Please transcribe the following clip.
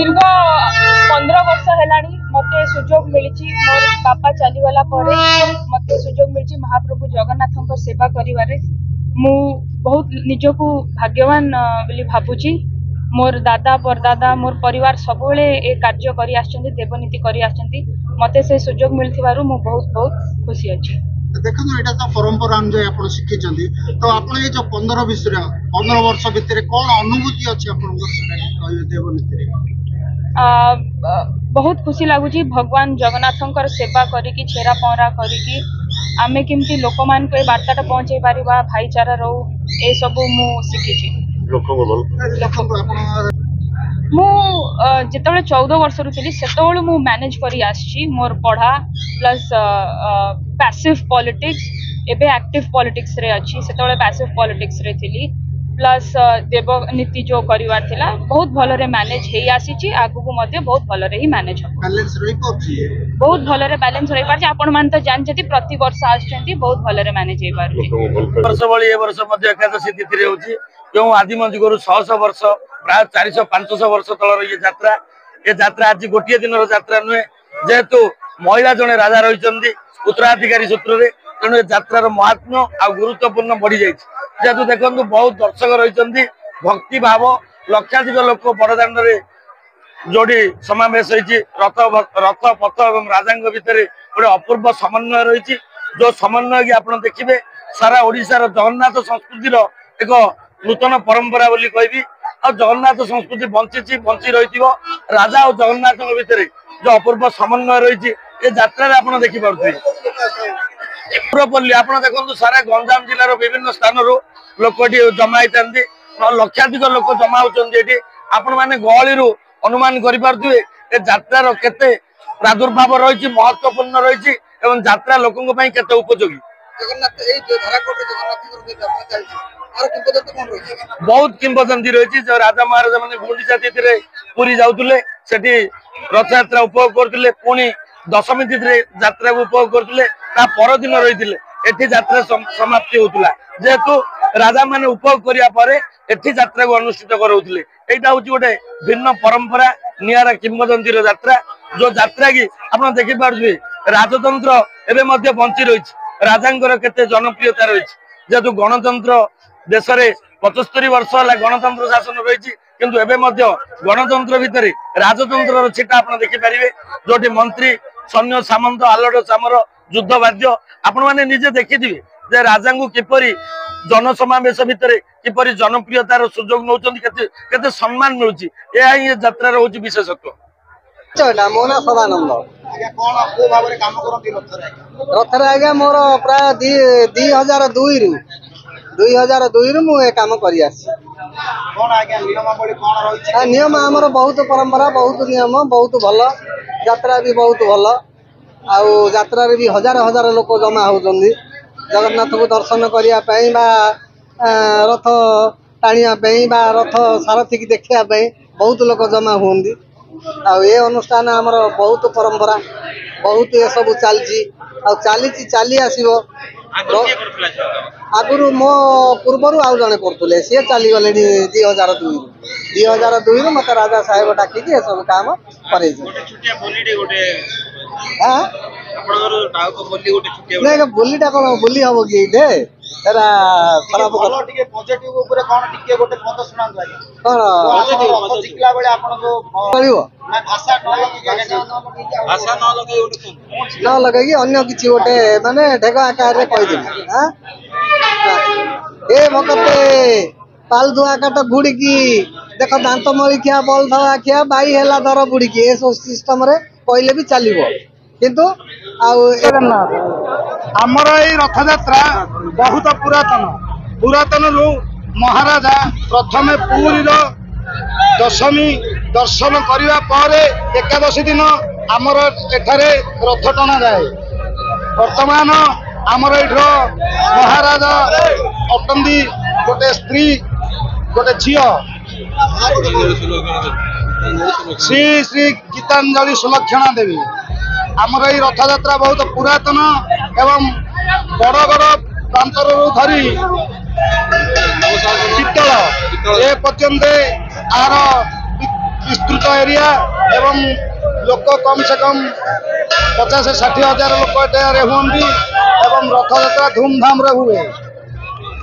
दीर्घ 15 वर्ष हेलानी मते सुजोग मिली मोर बापा चलीगला मते सुजोग मिली महाप्रभु जगन्नाथ सेवा करिवारे मु बहुत निजको भाग्यवान बोली भाबुची। मोर दादा परदादा मोर परिवार सबुले ए कार्य करी आछंती देवनीति करी आछंती मते से सुजोग मिलथिबारु मु बहुत बहुत खुशी अछि। देखो एटा तो परंपरा अनुसार आपण शिखिचंती तो आपण ये जो 15 वर्ष भितर कोन अनुभूति अछि आपण कहले देवनीति रे? बहुत खुशी लगुच भगवान जगन्नाथ सेवा करी छेरा पहरा करी आमे केमती लोक मान को बार्ताटा पहुंचे पारिबा भाईचारा रो ए सब मु शिखिची। मु जिते 14 वर्ष थी से मु मैनेज करी आसी मोर पढ़ा प्लस पैसिव पॉलिटिक्स एबे एक्टिव पॉलिटिक्स रे अच्छी से पैसिव पॉलिटिक्स रे थी प्लस देवनीति जो करिवार थिला बहुत भलरे मैनेज हे आसी आगु मध्य बहुत भलरे ही मैनेज हो बैलेंस रही पाछी बहुत भलरे बैलेंस रही पाछी आपण मान तो जानछथि प्रति वर्ष आछथि बहुत भलरे मैनेज हे पारछि। वर्ष बळी ए वर्ष मध्य एकादशी तिथि रे होछि जो आदिम जुगरु 100 वर्ष प्राय 400-500 वर्ष तलर ये यात्रा आज गोटे दिन यात्रा नुहे जेहेतु महिला जने राजा रही उत्तराधिकारी सूत्र में तेणु यात्रार महात्म्य आ गुरुत्वपूर्ण बढ़ी जाए जेहेतु देखो बहुत दर्शक रही भक्ति भाव लक्षाधिक लोक बड़दाण्ड जोड़ी समावेश रथ पथ और राजा भितर गोटे अपूर्व समन्वय रही जो समन्वय की आप देखिए सारा ओडिशार जगन्नाथ संस्कृतिर एक नूतन परंपरा बोली कहबी और जगन्नाथ संस्कृति बंची रही राजा और जगन्नाथ भितर जो अपूर्व समन्वय रही ये यात्रा आप देखिपे पुरपल्ली आप देखो सारा गंजाम जिलार विभिन्न स्थान लोक जमा लक्षाधिक लोक जमा होती आपण मैंने गहली अनुमान करें यात्रार केते प्रादुर्भाव रही महत्वपूर्ण रही यात्रा लोकों केते उपयोगी बहुत किंवदंती रही जो राजा महाराजा मैंने गुंडीचा तिथि पुरी जाऊे सेठी रथ यात्रा उपभोग करते पुणी दशमी तिथि यात्रा को उपभोग करते परदिन रही यात्रा समाप्ति होता जेहेतु राजा मैंने उपभोग करने यात्रा को अनुष्ठित कराऊे यहाँ हूँ गोटे भिन्न परंपरा निरा किंवदंती यात्रा जो यात्रा की आप देखिपे राजतंत्र एवं बंची रही राजा केते जनप्रियता रही जेहेतु गणतंत्र देश में 75 वर्ष है गणतंत्र शासन रही किंतु एवं गणतंत्र भितर राजतंत्र छिटा आप देखिपारे जो मंत्री सैन्य सामंत आलड़ चामर युद्ध बाध्य आपण मैंने निजे देखिथे राजा को किपरि जनसमावेश भितर किपरि जनप्रियतार सुजोग नौ केते सम्मान मिलुची यह ही यात्रा हूँ विशेषत्व। मो ना सदानंद रथर आज्ञा मोर प्राय 2002 मु काम कर नियम आमर बहुत परंपरा बहुत नियम बहुत भल यात्रा भी बहुत भल आत्रा भी हजार हजार लोक जमा होती जगन्नाथ को दर्शन करने रथ टाणी रथ सारथी की देखा बहुत लोक जमा होती ये अनुष्ठान आमर बहुत परंपरा बहुत ये सब चली चली आसो आगुरी मो पूर्वर आउ जड़े करते सी चली गले 2002 मत राजा साहेब डाक सब काम कर बुलीटा कौन बुली हम कि खराब न लगे अन्य किसी गोटे माने ढेग आकार कहीदेवी ए भगते पाल धुआ काट बुड़की देख दांत मली खिया बल धवा खिया बाई है दर बुड़की ए सिस्टम कहले भी चलो किंतु आमर ये रथ यात्रा बहुत पुरातन रु महाराजा प्रथम पुरी दशमी दर्शन करने पर एकादशी दिन आमर एठारे रथ टना जाए वर्तमान आमर ये महाराजा अटंदी गोटे स्त्री गोटे झील श्री श्री गीतांजलि सुलक्षणा देवी आमर ये रथ यात्रा बहुत पुरातन एवं बड़ बड़ प्रांतर धरी पितल ए पर्यंत आर विस्तृत एरिया एवं लोक कम से कम 50-60 हजार लोक एटारे हुए एवं रथ यात्रा धूमधाम रे हुए।